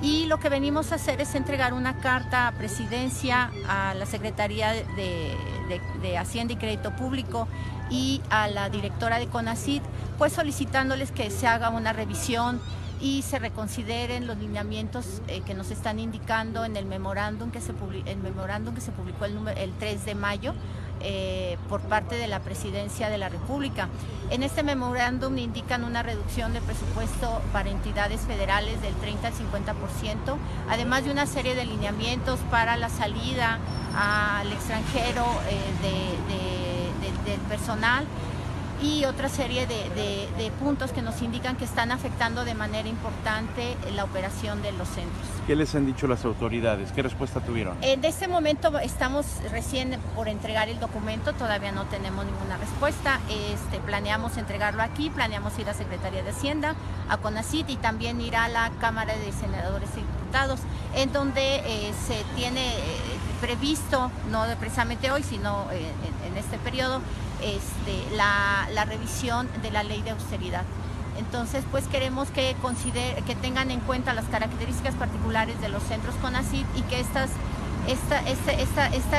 y lo que venimos a hacer es entregar una carta a Presidencia, a la Secretaría de Hacienda y Crédito Público y a la directora de CONACYT, pues solicitándoles que se haga una revisión y se reconsideren los lineamientos que nos están indicando en el memorándum que se publicó el 3 de mayo por parte de la Presidencia de la República. En este memorándum indican una reducción de presupuesto para entidades federales del 30 al 50%, además de una serie de lineamientos para la salida al extranjero del personal y otra serie de puntos que nos indican que están afectando de manera importante la operación de los centros. ¿Qué les han dicho las autoridades? ¿Qué respuesta tuvieron? En este momento estamos recién por entregar el documento, todavía no tenemos ninguna respuesta. Planeamos entregarlo aquí, planeamos ir a Secretaría de Hacienda, a CONACYT y también ir a la Cámara de Senadores y Diputados, en donde se tiene previsto, no precisamente hoy, sino en este periodo, la revisión de la ley de austeridad. Entonces, pues queremos que tengan en cuenta las características particulares de los centros CONACYT y que estas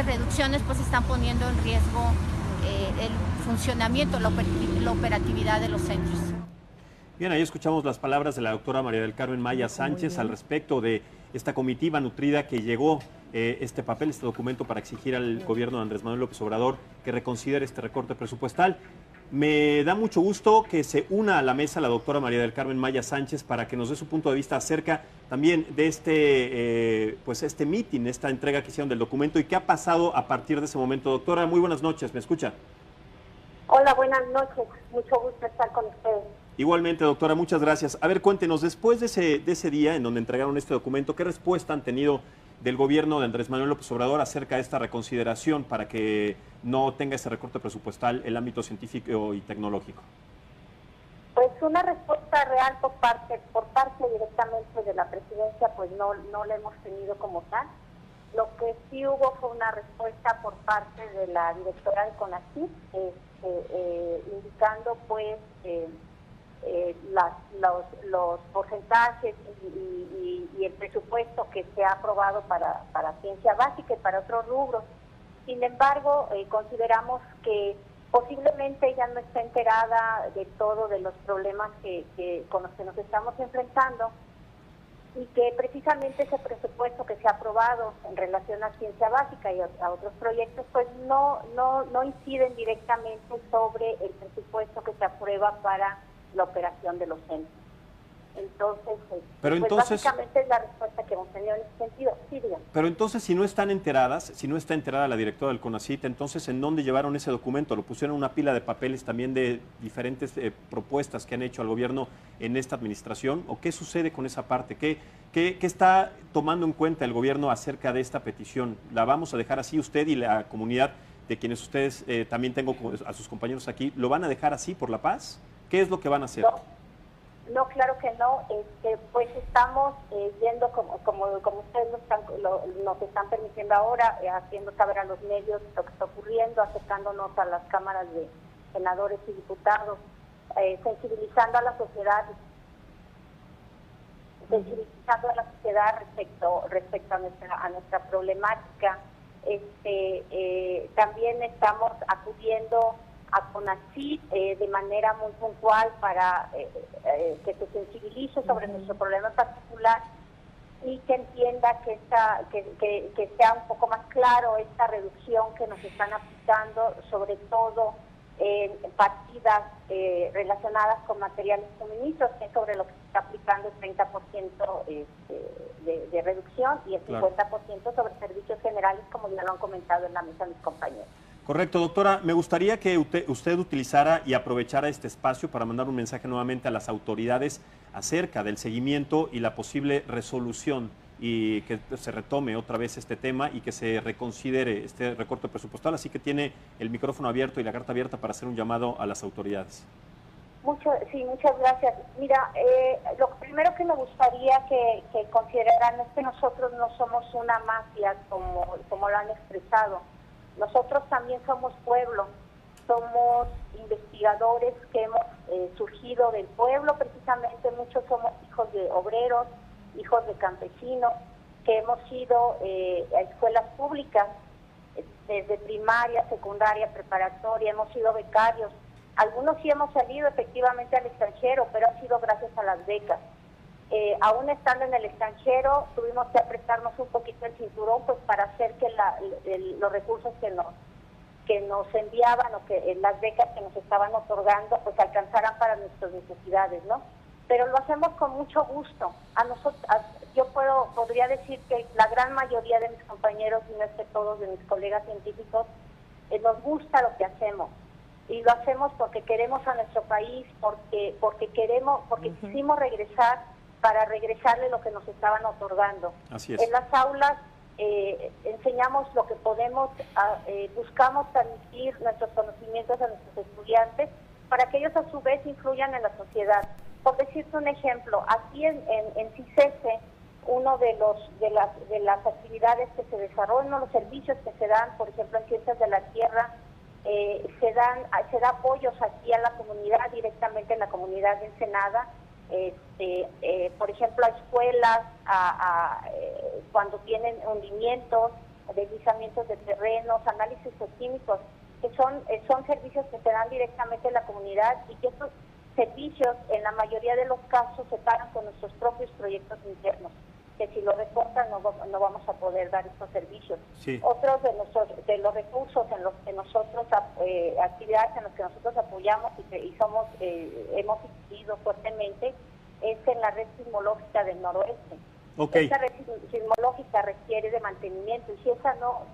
reducciones pues están poniendo en riesgo el funcionamiento, la operatividad de los centros. Bien, ahí escuchamos las palabras de la doctora María del Carmen Maya Sánchez al respecto de esta comitiva nutrida que llegó este documento para exigir al gobierno de Andrés Manuel López Obrador que reconsidere este recorte presupuestal. Me da mucho gusto que se una a la mesa la doctora María del Carmen Maya Sánchez para que nos dé su punto de vista acerca también de este meeting, esta entrega que hicieron del documento y qué ha pasado a partir de ese momento. Doctora, muy buenas noches, ¿me escucha? Hola, buenas noches, mucho gusto estar con ustedes. Igualmente, doctora, muchas gracias. A ver, cuéntenos, después de ese día en donde entregaron este documento, ¿qué respuesta han tenido del gobierno de Andrés Manuel López Obrador acerca de esta reconsideración para que no tenga ese recorte presupuestal el ámbito científico y tecnológico? Pues una respuesta real por parte directamente de la presidencia, pues no la hemos tenido como tal. Lo que sí hubo fue una respuesta por parte de la directora de CONACYT, indicando pues los porcentajes y el presupuesto que se ha aprobado para ciencia básica y para otros rubros. Sin embargo, consideramos que posiblemente ella no está enterada de todo de los problemas con los que nos estamos enfrentando y que precisamente ese presupuesto que se ha aprobado en relación a ciencia básica y a otros proyectos pues no inciden directamente sobre el presupuesto que se aprueba para la operación de los centros. Entonces, básicamente es la respuesta que hemos tenido en ese sentido. Sí, dígame. Pero entonces, si no está enterada la directora del CONACYT, entonces, ¿en dónde llevaron ese documento? ¿Lo pusieron en una pila de papeles también de diferentes propuestas que han hecho al gobierno en esta administración? ¿O qué sucede con esa parte? ¿Qué está tomando en cuenta el gobierno acerca de esta petición? ¿La vamos a dejar así usted y la comunidad de quienes ustedes, también tengo a sus compañeros aquí, lo van a dejar así por la paz? ¿Qué es lo que van a hacer? No, claro que no. Pues estamos yendo, como ustedes nos están permitiendo ahora, haciendo saber a los medios lo que está ocurriendo, acercándonos a las cámaras de senadores y diputados, sensibilizando a la sociedad sensibilizando a la sociedad respecto a nuestra problemática. También estamos acudiendo a CONACYT de manera muy puntual para que se sensibilice sobre nuestro problema particular y que entienda que sea un poco más claro esta reducción que nos están aplicando, sobre todo en partidas relacionadas con materiales suministros, que es sobre lo que se está aplicando el 30% de reducción y el 50% sobre servicios generales, como ya lo han comentado en la mesa mis compañeros. Correcto, doctora. Me gustaría que usted utilizara y aprovechara este espacio para mandar un mensaje nuevamente a las autoridades acerca del seguimiento y la posible resolución y que se retome otra vez este tema y que se reconsidere este recorte presupuestal. Así que tiene el micrófono abierto y la carta abierta para hacer un llamado a las autoridades. Muchas gracias. Mira, lo primero que me gustaría que consideraran es que nosotros no somos una mafia como lo han expresado. Nosotros también somos pueblo, somos investigadores que hemos surgido del pueblo, precisamente muchos somos hijos de obreros, hijos de campesinos, que hemos ido a escuelas públicas, desde primaria, secundaria, preparatoria, hemos sido becarios. Algunos sí hemos salido efectivamente al extranjero, pero ha sido gracias a las becas. Aún estando en el extranjero, tuvimos que apretarnos un poquito el cinturón pues para hacer que los recursos que nos enviaban o que las becas que nos estaban otorgando pues alcanzaran para nuestras necesidades, ¿no? Pero lo hacemos con mucho gusto. Yo podría decir que la gran mayoría de mis compañeros, y no es que todos de mis colegas científicos, nos gusta lo que hacemos. Y lo hacemos porque queremos a nuestro país, porque quisimos regresar para regresarle lo que nos estaban otorgando. Así es. En las aulas enseñamos lo que podemos, buscamos transmitir nuestros conocimientos a nuestros estudiantes para que ellos a su vez influyan en la sociedad. Por decirte un ejemplo, aquí en CICESE, uno de las actividades que se desarrollan, los servicios que se dan, por ejemplo, en Ciencias de la Tierra, se da apoyos aquí a la comunidad, directamente en la comunidad de Ensenada, por ejemplo, a escuelas, cuando tienen hundimientos, deslizamientos de terrenos, análisis químicos, que son servicios que se dan directamente en la comunidad y que estos servicios, en la mayoría de los casos, se pagan con nuestros propios proyectos internos, que si lo recortan no vamos a poder dar estos servicios. Sí. Otros de los recursos en los que nosotros, actividades en las que nosotros apoyamos hemos incidido fuertemente, es en la red sismológica del noroeste. Okay. Esa red sismológica requiere de mantenimiento y si esa no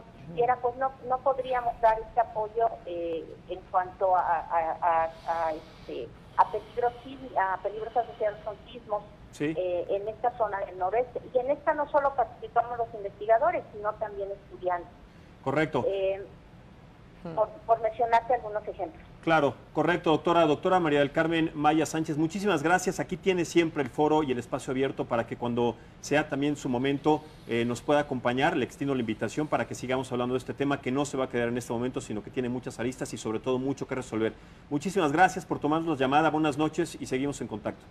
existiera, pues no podríamos dar este apoyo en cuanto a peligros asociados con sismos. Sí. En esta zona del noreste. Y en esta no solo participamos los investigadores, sino también estudiantes. Correcto. Por mencionarte algunos ejemplos. Claro, correcto, doctora. Doctora María del Carmen Maya Sánchez, muchísimas gracias. Aquí tiene siempre el foro y el espacio abierto para que cuando sea también su momento nos pueda acompañar. Le extiendo la invitación para que sigamos hablando de este tema que no se va a quedar en este momento, sino que tiene muchas aristas y sobre todo mucho que resolver. Muchísimas gracias por tomarnos llamada. Buenas noches y seguimos en contacto.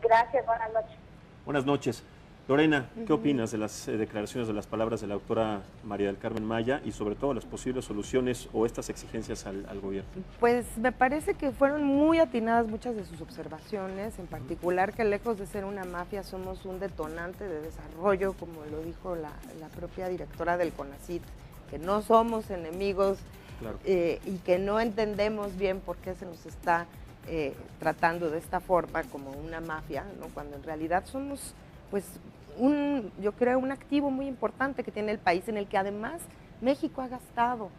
Gracias, buenas noches. Buenas noches. Lorena, ¿qué opinas de las declaraciones, de las palabras de la doctora María del Carmen Maya y sobre todo las posibles soluciones o estas exigencias al gobierno? Pues me parece que fueron muy atinadas muchas de sus observaciones, en particular que lejos de ser una mafia somos un detonante de desarrollo, como lo dijo la propia directora del CONACYT, que no somos enemigos. Claro. Y que no entendemos bien por qué se nos está tratando de esta forma como una mafia, ¿no? Cuando en realidad somos pues yo creo un activo muy importante que tiene el país, en el que además México ha gastado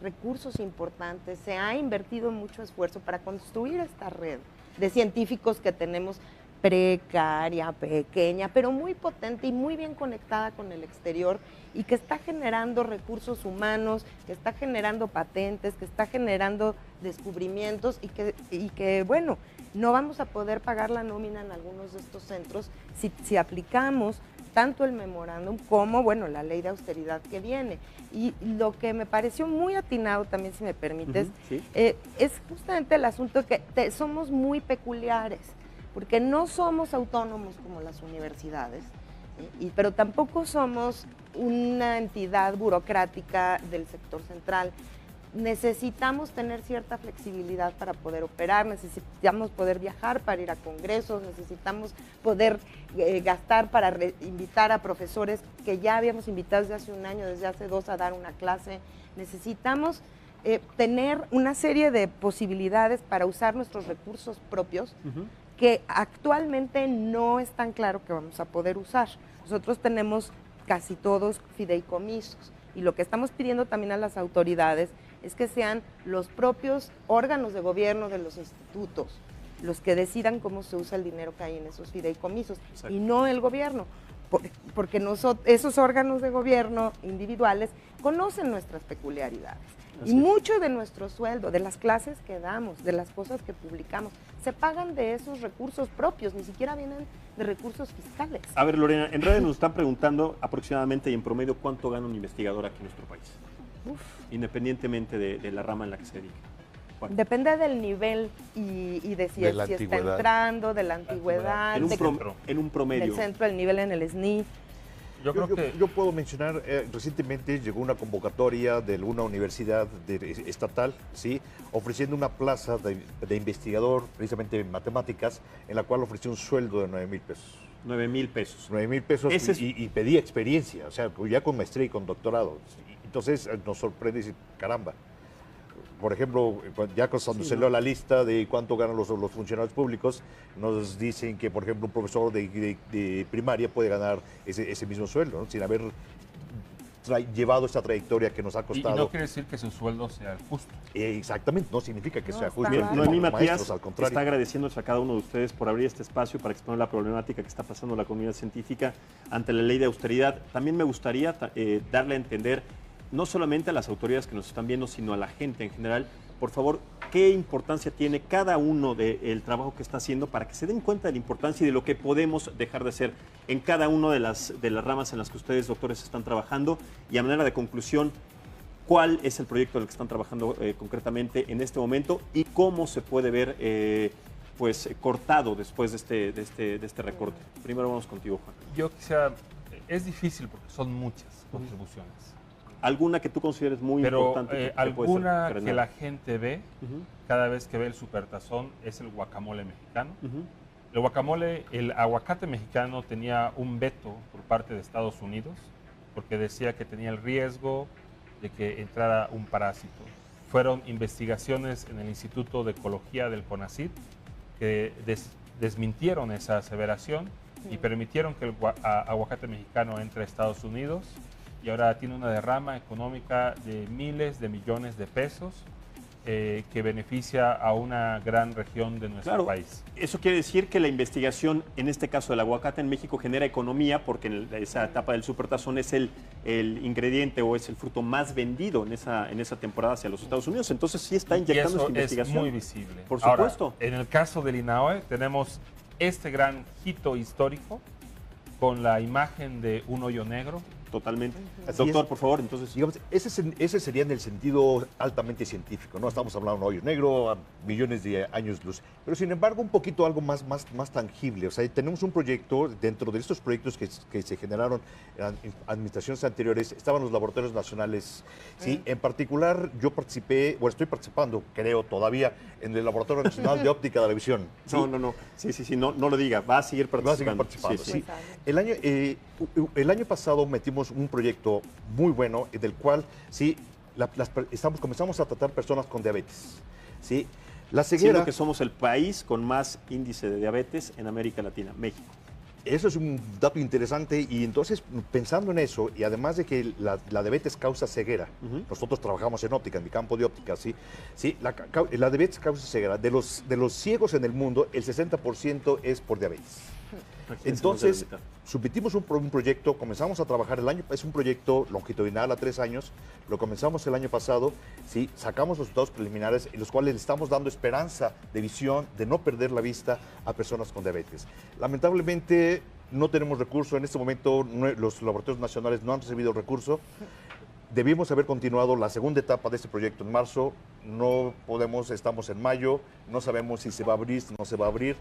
recursos importantes, se ha invertido mucho esfuerzo para construir esta red de científicos que tenemos, precaria, pequeña, pero muy potente y muy bien conectada con el exterior y que está generando recursos humanos, que está generando patentes, que está generando descubrimientos y que bueno, no vamos a poder pagar la nómina en algunos de estos centros si aplicamos tanto el memorándum como, bueno, la ley de austeridad que viene. Y lo que me pareció muy atinado también, si me permites, ¿sí? Es justamente el asunto que somos muy peculiares. porque no somos autónomos como las universidades, pero tampoco somos una entidad burocrática del sector central. Necesitamos tener cierta flexibilidad para poder operar, necesitamos poder viajar para ir a congresos, necesitamos poder gastar para invitar a profesores que ya habíamos invitado desde hace un año, desde hace 2 a dar una clase. Necesitamos tener una serie de posibilidades para usar nuestros recursos propios que actualmente no es tan claro que vamos a poder usar. Nosotros tenemos casi todos fideicomisos y lo que estamos pidiendo también a las autoridades es que sean los propios órganos de gobierno de los institutos los que decidan cómo se usa el dinero que hay en esos fideicomisos. Exacto. Y no el gobierno, porque esos órganos de gobierno individuales conocen nuestras peculiaridades. Así y mucho de nuestro sueldo, de las clases que damos, de las cosas que publicamos, se pagan de esos recursos propios, ni siquiera vienen de recursos fiscales. A ver, Lorena, en redes nos están preguntando aproximadamente y en promedio cuánto gana un investigador aquí en nuestro país. Independientemente de la rama en la que se dedica. ¿Cuál? Depende del nivel y de si está entrando, de la antigüedad. En un promedio. Del centro, el nivel en el SNI. Yo puedo mencionar, recientemente llegó una convocatoria de una universidad estatal, ¿sí? Ofreciendo una plaza de investigador, precisamente en matemáticas, en la cual ofreció un sueldo de 9,000 pesos. 9,000 pesos. 9,000 pesos y pedía experiencia, o sea, ya con maestría y con doctorado. Entonces nos sorprende y dice, caramba. Por ejemplo, ya cuando se leo la lista de cuánto ganan los funcionarios públicos, nos dicen que, por ejemplo, un profesor de primaria puede ganar ese mismo sueldo, ¿no? Sin haber llevado esta trayectoria que nos ha costado. Y no quiere decir que su sueldo sea justo. Exactamente, no significa que sea justo. Noemí Matías está agradeciéndose a cada uno de ustedes por abrir este espacio para exponer la problemática que está pasando la comunidad científica ante la ley de austeridad. También me gustaría darle a entender, no solamente a las autoridades que nos están viendo, sino a la gente en general, por favor, qué importancia tiene cada uno del trabajo que está haciendo para que se den cuenta de la importancia y de lo que podemos dejar de hacer en cada una de las ramas en las que ustedes, doctores, están trabajando. Y a manera de conclusión, ¿cuál es el proyecto en el que están trabajando concretamente en este momento y cómo se puede ver cortado después de este recorte? Primero vamos contigo, Juan. Yo quisiera, es difícil porque son muchas contribuciones. ¿Alguna que tú consideres muy importante? Alguna que la gente ve cada vez que ve el supertazón es el guacamole mexicano. El guacamole, el aguacate mexicano tenía un veto por parte de Estados Unidos porque decía que tenía el riesgo de que entrara un parásito. Fueron investigaciones en el Instituto de Ecología del CONACYT que desmintieron esa aseveración y permitieron que el aguacate mexicano entre a Estados Unidos. Y ahora tiene una derrama económica de miles de millones de pesos que beneficia a una gran región de nuestro país. Eso quiere decir que la investigación, en este caso del aguacate en México, genera economía porque en esa etapa del supertazón es el ingrediente o es el fruto más vendido en esa temporada hacia los Estados Unidos. Entonces sí está inyectando esta investigación. Es muy visible. Por supuesto. Ahora, en el caso del INAOE tenemos este gran hito histórico con la imagen de un hoyo negro. Totalmente. Doctor, por favor, entonces. Digamos, ese sería en el sentido altamente científico, ¿no? Estamos hablando de un hoyo negro a millones de años luz. Pero sin embargo, un poquito algo más tangible. O sea, tenemos un proyecto, dentro de estos proyectos que se generaron en administraciones anteriores, estaban los laboratorios nacionales. ¿Sí? En particular, yo estoy participando, creo todavía, en el Laboratorio Nacional de Óptica de la Visión. ¿Sí? No. Sí, no lo diga, va a seguir participando. Sí. El año pasado metimos un proyecto muy bueno del cual comenzamos a tratar personas con diabetes. ¿Sí? La ceguera, siendo que somos el país con más índice de diabetes en América Latina, México. Eso es un dato interesante y entonces pensando en eso y además de que la diabetes causa ceguera, nosotros trabajamos en óptica, en mi campo de óptica, ¿sí? La diabetes causa ceguera. De los ciegos en el mundo, el 60% es por diabetes. Entonces, submitimos un proyecto, comenzamos a trabajar es un proyecto longitudinal a 3 años, lo comenzamos el año pasado, ¿sí? Sacamos los resultados preliminares en los cuales le estamos dando esperanza de visión, de no perder la vista a personas con diabetes. Lamentablemente no tenemos recursos, en este momento los laboratorios nacionales no han recibido recurso. Debimos haber continuado la segunda etapa de este proyecto en marzo, no podemos, estamos en mayo, no sabemos si se va a abrir, si no se va a abrir.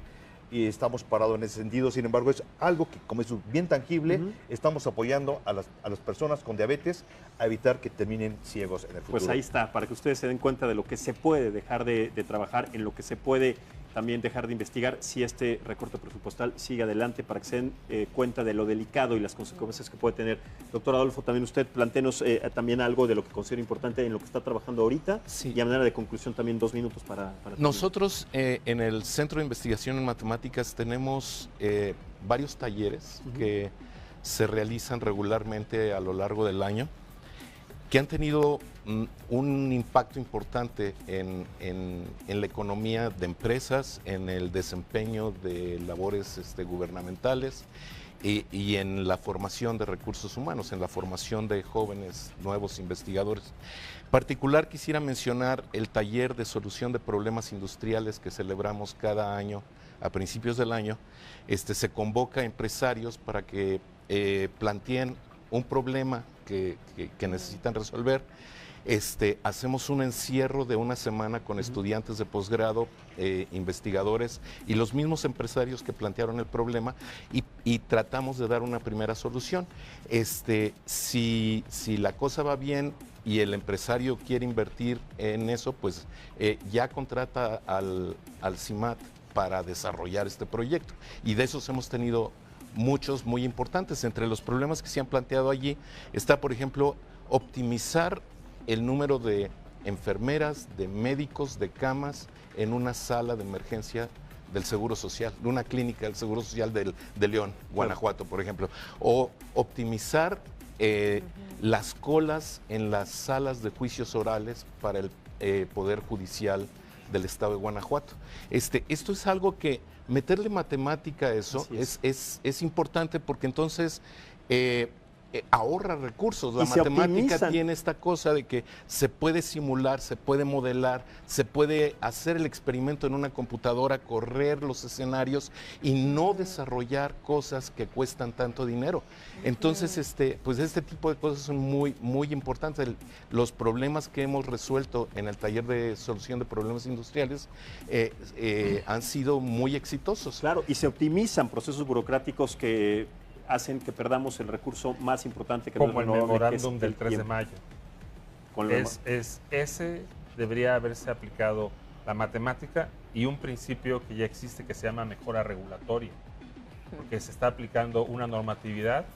y estamos parados en ese sentido. Sin embargo, es algo que, como es bien tangible, estamos apoyando a las personas con diabetes a evitar que terminen ciegos en el futuro. Pues ahí está, para que ustedes se den cuenta de lo que se puede dejar de trabajar, en lo que se puede también dejar de investigar si este recorte presupuestal sigue adelante, para que se den cuenta de lo delicado y las consecuencias que puede tener. Doctor Adolfo, también usted plantéenos también algo de lo que considera importante en lo que está trabajando ahorita. Sí. Y a manera de conclusión también 2 minutos para nosotros en el Centro de Investigación en Matemáticas tenemos varios talleres que se realizan regularmente a lo largo del año, que han tenido un impacto importante en la economía de empresas, en el desempeño de labores gubernamentales y en la formación de recursos humanos, en la formación de jóvenes nuevos investigadores. En particular quisiera mencionar el taller de solución de problemas industriales que celebramos cada año a principios del año. Se convoca a empresarios para que planteen un problema que necesitan resolver. Hacemos un encierro de una semana con estudiantes de posgrado, investigadores y los mismos empresarios que plantearon el problema y tratamos de dar una primera solución. Si la cosa va bien y el empresario quiere invertir en eso, pues ya contrata al CIMAT para desarrollar este proyecto. Y de esos hemos tenido muchos muy importantes. Entre los problemas que se han planteado allí está, por ejemplo, optimizar el número de enfermeras, de médicos, de camas en una sala de emergencia del Seguro Social, de una clínica del Seguro Social de León, Guanajuato, por ejemplo. O optimizar las colas en las salas de juicios orales para el Poder Judicial del Estado de Guanajuato. Esto es algo que meterle matemática a eso es importante, porque entonces ahorra recursos. La matemática tiene esta cosa de que se puede simular, se puede modelar, se puede hacer el experimento en una computadora, correr los escenarios y no desarrollar cosas que cuestan tanto dinero. Entonces, pues este tipo de cosas son muy, muy importantes. Los problemas que hemos resuelto en el taller de solución de problemas industriales han sido muy exitosos. Claro, y se optimizan procesos burocráticos que hacen que perdamos el recurso más importante que como el memorándum del 3 de mayo. Ese debería haberse aplicado la matemática y un principio que ya existe que se llama mejora regulatoria, porque se está aplicando una normatividad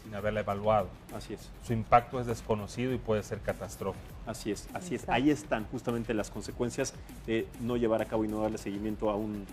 sin haberla evaluado. Así es. Su impacto es desconocido y puede ser catastrófico. Así es, así es. Ahí están justamente las consecuencias de no llevar a cabo y no darle seguimiento a un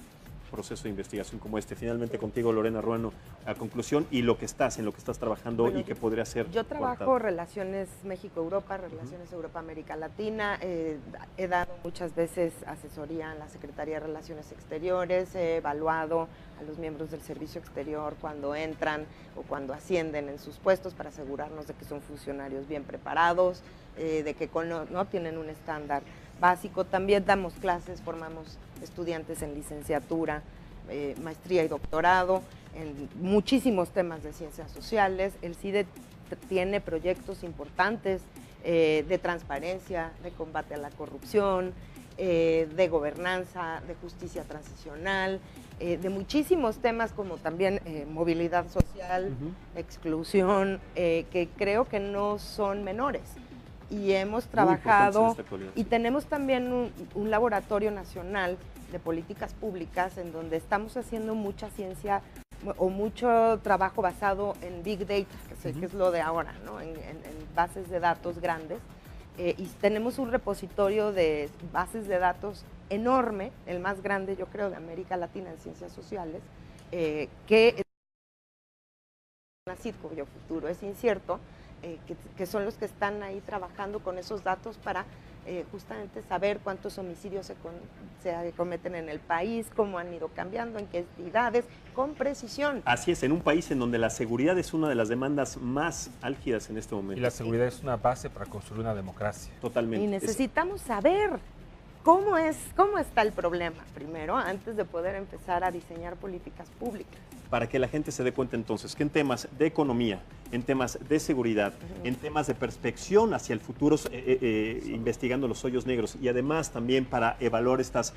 proceso de investigación como este. Finalmente contigo, Lorena Ruano, a conclusión, y en lo que estás trabajando, bueno, y que podría ser yo trabajo relaciones México-Europa, relaciones Europa-América Latina, he dado muchas veces asesoría en la Secretaría de Relaciones Exteriores, he evaluado a los miembros del servicio exterior cuando entran o cuando ascienden en sus puestos para asegurarnos de que son funcionarios bien preparados, de que no tienen un estándar básico. También damos clases, formamos estudiantes en licenciatura, maestría y doctorado en muchísimos temas de ciencias sociales. El CIDE tiene proyectos importantes de transparencia, de combate a la corrupción, de gobernanza, de justicia transicional, de muchísimos temas como también movilidad social, exclusión, que creo que no son menores. Y hemos trabajado y tenemos también un laboratorio nacional de políticas públicas en donde estamos haciendo mucha ciencia o mucho trabajo basado en Big Data, que es lo de ahora, ¿no? en bases de datos grandes. Y tenemos un repositorio de bases de datos enorme, el más grande yo creo de América Latina en ciencias sociales, que CONACYT, cuyo futuro es incierto, que son los que están ahí trabajando con esos datos para justamente saber cuántos homicidios se cometen en el país, cómo han ido cambiando, en qué entidades, con precisión. Así es, en un país en donde la seguridad es una de las demandas más álgidas en este momento. Y la seguridad es una base para construir una democracia. Totalmente. Y necesitamos saber cómo está el problema primero, antes de poder empezar a diseñar políticas públicas. Para que la gente se dé cuenta entonces que en temas de economía, en temas de seguridad, en temas de perspección hacia el futuro, investigando los hoyos negros, y además también para evaluar estas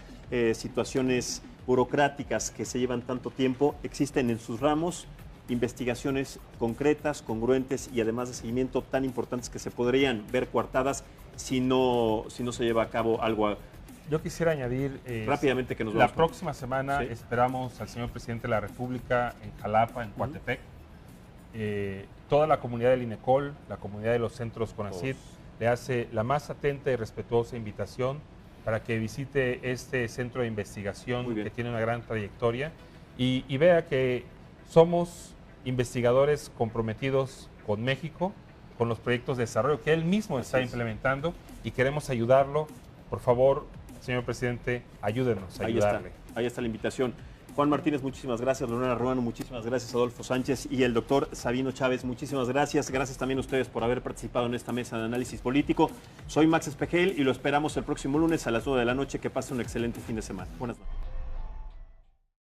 situaciones burocráticas que se llevan tanto tiempo, existen en sus ramos investigaciones concretas, congruentes y además de seguimiento tan importantes que se podrían ver coartadas si no se lleva a cabo algo. Yo quisiera añadir rápidamente que nos la próxima semana esperamos al señor presidente de la República en Jalapa, en Coatepec. Toda la comunidad del INECOL, la comunidad de los centros CONACYT, le hace la más atenta y respetuosa invitación para que visite este centro de investigación que tiene una gran trayectoria y vea que somos investigadores comprometidos con México, con los proyectos de desarrollo que él mismo está implementando y queremos ayudarlo. Por favor, señor presidente, ayúdenos a ayudarle. Ahí está la invitación. Juan Martínez, muchísimas gracias. Lorena Ruano, muchísimas gracias. Adolfo Sánchez y el doctor Sabino Chávez, muchísimas gracias. Gracias también a ustedes por haber participado en esta mesa de análisis político. Soy Max Espejel y lo esperamos el próximo lunes a las 9 de la noche. Que pase un excelente fin de semana. Buenas noches.